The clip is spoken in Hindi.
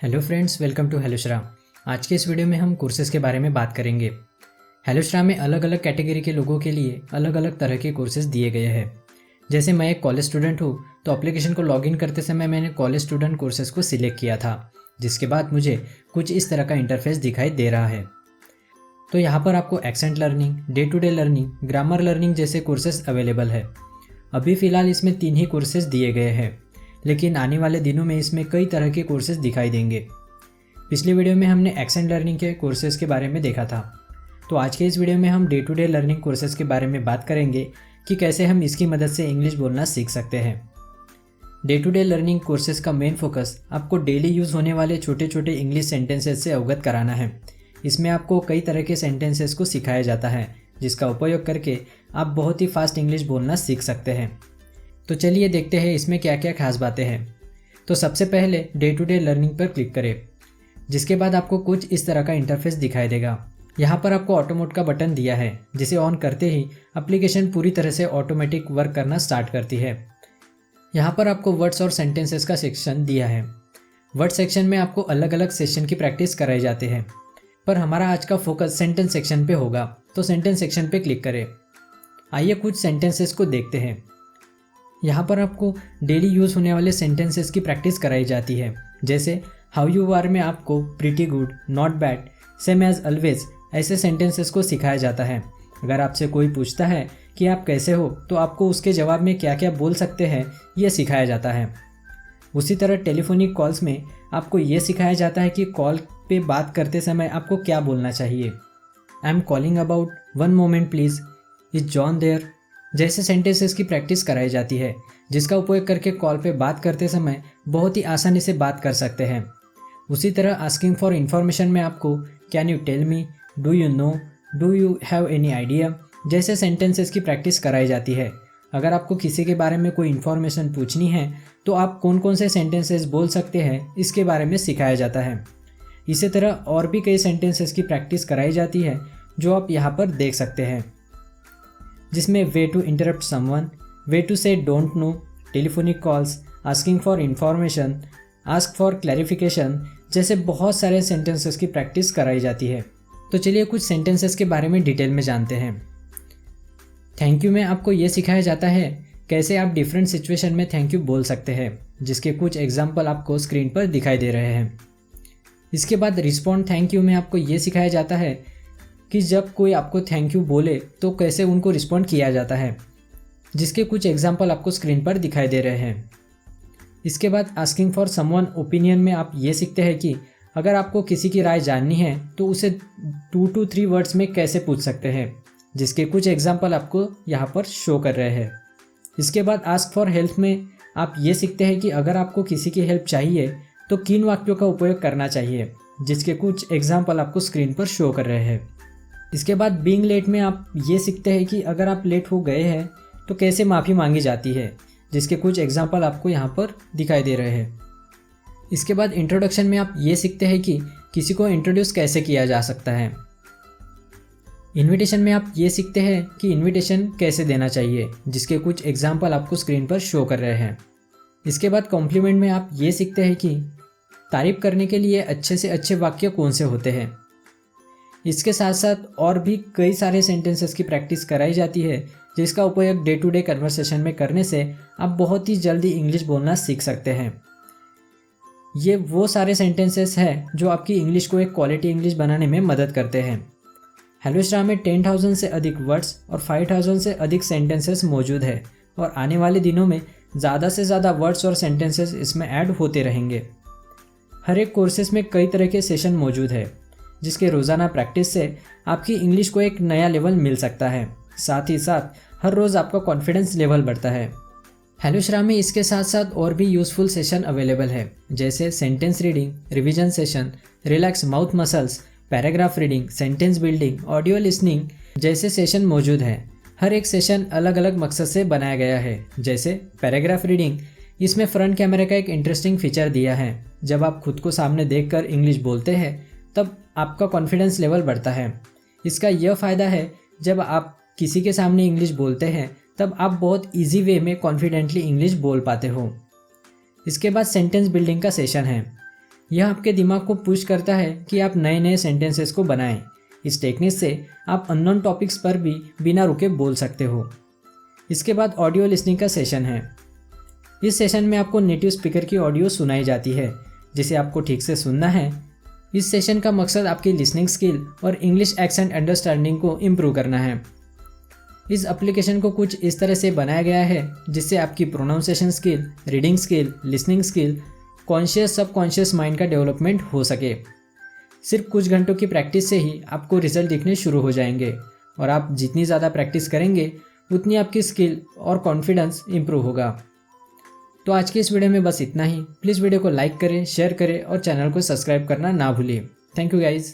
हेलो फ्रेंड्स, वेलकम टू हेलोश्रा। आज के इस वीडियो में हम कोर्सेज़ के बारे में बात करेंगे। हेलोश्रा में अलग अलग कैटेगरी के लोगों के लिए अलग अलग तरह के कोर्सेज़ दिए गए हैं। जैसे मैं एक कॉलेज स्टूडेंट हूँ, तो एप्लीकेशन को लॉगिन करते समय मैंने कॉलेज स्टूडेंट कोर्सेज़ को सिलेक्ट किया था, जिसके बाद मुझे कुछ इस तरह का इंटरफेस दिखाई दे रहा है। तो यहाँ पर आपको accent learning, day to day learning, grammar learning जैसे कोर्सेज़ अवेलेबल है। अभी फ़िलहाल इसमें 3 ही कोर्सेज़ दिए गए हैं, लेकिन आने वाले दिनों में इसमें कई तरह के कोर्सेज़ दिखाई देंगे। पिछले वीडियो में हमने एक्सेंट लर्निंग के कोर्सेज़ के बारे में देखा था, तो आज के इस वीडियो में हम day to day learning courses के बारे में बात करेंगे कि कैसे हम इसकी मदद से इंग्लिश बोलना सीख सकते हैं। Day to day learning courses का मेन फोकस आपको डेली यूज़ होने वाले छोटे छोटे इंग्लिश सेंटेंसेस से अवगत कराना है। इसमें आपको कई तरह के सेंटेंसेस को सिखाया जाता है, जिसका उपयोग करके आप बहुत ही फास्ट इंग्लिश बोलना सीख सकते हैं। तो चलिए देखते हैं इसमें क्या क्या खास बातें हैं। तो सबसे पहले डे टू डे लर्निंग पर क्लिक करें, जिसके बाद आपको कुछ इस तरह का इंटरफेस दिखाई देगा। यहाँ पर आपको ऑटो मोड का बटन दिया है, जिसे ऑन करते ही एप्लीकेशन पूरी तरह से ऑटोमेटिक वर्क करना स्टार्ट करती है। यहाँ पर आपको वर्ड्स और सेंटेंसेस का सेक्शन दिया है। वर्ड सेक्शन में आपको अलग अलग सेशन की प्रैक्टिस कराई जाती है, पर हमारा आज का फोकस सेंटेंस सेक्शन पे होगा, तो सेंटेंस सेक्शन पे क्लिक करें। आइए कुछ सेंटेंसेस को देखते हैं। यहाँ पर आपको डेली यूज़ होने वाले सेंटेंसेस की प्रैक्टिस कराई जाती है। जैसे हाउ यू आर में आपको pretty good, not bad, same as always ऐसे सेंटेंसेस को सिखाया जाता है। अगर आपसे कोई पूछता है कि आप कैसे हो, तो आपको उसके जवाब में क्या क्या बोल सकते हैं ये सिखाया जाता है। उसी तरह टेलीफोनिक कॉल्स में आपको ये सिखाया जाता है कि कॉल पे बात करते समय आपको क्या बोलना चाहिए। I am calling about, one moment please, is John there जैसे सेंटेंसेस की प्रैक्टिस कराई जाती है, जिसका उपयोग करके कॉल पे बात करते समय बहुत ही आसानी से बात कर सकते हैं। उसी तरह आस्किंग फॉर इन्फॉर्मेशन में आपको can you tell me, do you know, do you have any idea जैसे सेंटेंसेस की प्रैक्टिस कराई जाती है। अगर आपको किसी के बारे में कोई इन्फॉर्मेशन पूछनी है, तो आप कौन कौन से सेंटेंसेस बोल सकते हैं इसके बारे में सिखाया जाता है। इसी तरह और भी कई सेंटेंसेस की प्रैक्टिस कराई जाती है, जो आप यहाँ पर देख सकते हैं, जिसमें ways to interrupt someone, ways to say don't know, telephonic calls, asking for information, ask for clarification जैसे बहुत सारे सेंटेंसेस की प्रैक्टिस कराई जाती है। तो चलिए कुछ सेंटेंसेस के बारे में डिटेल में जानते हैं। थैंक यू में आपको ये सिखाया जाता है कैसे आप डिफरेंट सिचुएशन में थैंक यू बोल सकते हैं, जिसके कुछ एग्जाम्पल आपको स्क्रीन पर दिखाई दे रहे हैं। इसके बाद रिस्पॉन्ड थैंक यू में आपको ये सिखाया जाता है कि जब कोई आपको थैंक यू बोले तो कैसे उनको रिस्पॉन्ड किया जाता है, जिसके कुछ एग्जाम्पल आपको स्क्रीन पर दिखाई दे रहे हैं। इसके बाद आस्किंग फॉर समवन ओपिनियन में आप ये सीखते हैं कि अगर आपको किसी की राय जाननी है तो उसे 2 to 3 वर्ड्स में कैसे पूछ सकते हैं, जिसके कुछ एग्जाम्पल आपको यहाँ पर शो कर रहे हैं। इसके बाद आस्क फॉर हेल्प में आप ये सीखते हैं कि अगर आपको किसी की हेल्प चाहिए तो किन वाक्यों का उपयोग करना चाहिए, जिसके कुछ एग्जाम्पल आपको स्क्रीन पर शो कर रहे हैं। इसके बाद बीइंग लेट में आप ये सीखते हैं कि अगर आप लेट हो गए हैं तो कैसे माफ़ी मांगी जाती है, जिसके कुछ एग्जाम्पल आपको यहाँ पर दिखाई दे रहे हैं। इसके बाद इंट्रोडक्शन में आप ये सीखते हैं कि किसी को इंट्रोड्यूस कैसे किया जा सकता है। इन्विटेशन में आप ये सीखते हैं कि इन्विटेशन कैसे देना चाहिए, जिसके कुछ एग्जाम्पल आपको स्क्रीन पर शो कर रहे हैं। इसके बाद कॉम्प्लीमेंट में आप ये सीखते हैं कि तारीफ करने के लिए अच्छे से अच्छे वाक्य कौन से होते हैं। इसके साथ साथ और भी कई सारे सेंटेंसेस की प्रैक्टिस कराई जाती है, जिसका उपयोग डे टू डे कन्वर्सेशन में करने से आप बहुत ही जल्दी इंग्लिश बोलना सीख सकते हैं। ये वो सारे सेंटेंसेस हैं जो आपकी इंग्लिश को एक क्वालिटी इंग्लिश बनाने में मदद करते हैं। हेलोश्रा में 10,000 से अधिक वर्ड्स और 5,000 से अधिक सेंटेंसेस मौजूद है, और आने वाले दिनों में ज़्यादा से ज़्यादा वर्ड्स और सेंटेंसेस इसमें ऐड होते रहेंगे। हर एक कोर्सेस में कई तरह के सेशन मौजूद है, जिसके रोज़ाना प्रैक्टिस से आपकी इंग्लिश को एक नया लेवल मिल सकता है। साथ ही साथ हर रोज़ आपका कॉन्फिडेंस लेवल बढ़ता है। हेलोश्रा में इसके साथ साथ और भी यूज़फुल सेशन अवेलेबल है, जैसे sentence reading, revision session, relax mouth muscles, paragraph reading, sentence building, audio listening जैसे सेशन मौजूद हैं। हर एक सेशन अलग अलग मकसद से बनाया गया है। जैसे पैराग्राफ रीडिंग, इसमें फ्रंट कैमरे का एक इंटरेस्टिंग फीचर दिया है। जब आप खुद को सामने देखकर इंग्लिश बोलते हैं तब आपका कॉन्फिडेंस लेवल बढ़ता है। इसका यह फ़ायदा है, जब आप किसी के सामने इंग्लिश बोलते हैं तब आप बहुत इजी वे में कॉन्फिडेंटली इंग्लिश बोल पाते हो। इसके बाद सेंटेंस बिल्डिंग का सेशन है। यह आपके दिमाग को पुश करता है कि आप नए नए सेंटेंसेस को बनाएं। इस टेक्निक से आप अननोन टॉपिक्स पर भी बिना रुके बोल सकते हो। इसके बाद ऑडियो लिसनिंग का सेशन है। इस सेशन में आपको नेटिव स्पीकर की ऑडियो सुनाई जाती है, जिसे आपको ठीक से सुनना है। इस सेशन का मकसद आपकी लिसनिंग स्किल और इंग्लिश एक्सेंट अंडरस्टैंडिंग को इम्प्रूव करना है। इस एप्लीकेशन को कुछ इस तरह से बनाया गया है जिससे आपकी pronunciation skill, reading skill, listening skill, conscious subconscious mind का डेवलपमेंट हो सके। सिर्फ कुछ घंटों की प्रैक्टिस से ही आपको रिजल्ट दिखने शुरू हो जाएंगे और आप जितनी ज़्यादा प्रैक्टिस करेंगे उतनी आपकी स्किल और कॉन्फिडेंस इम्प्रूव होगा। तो आज की इस वीडियो में बस इतना ही। प्लीज़ वीडियो को लाइक करें, शेयर करें और चैनल को सब्सक्राइब करना ना भूलिए। Thank you guys.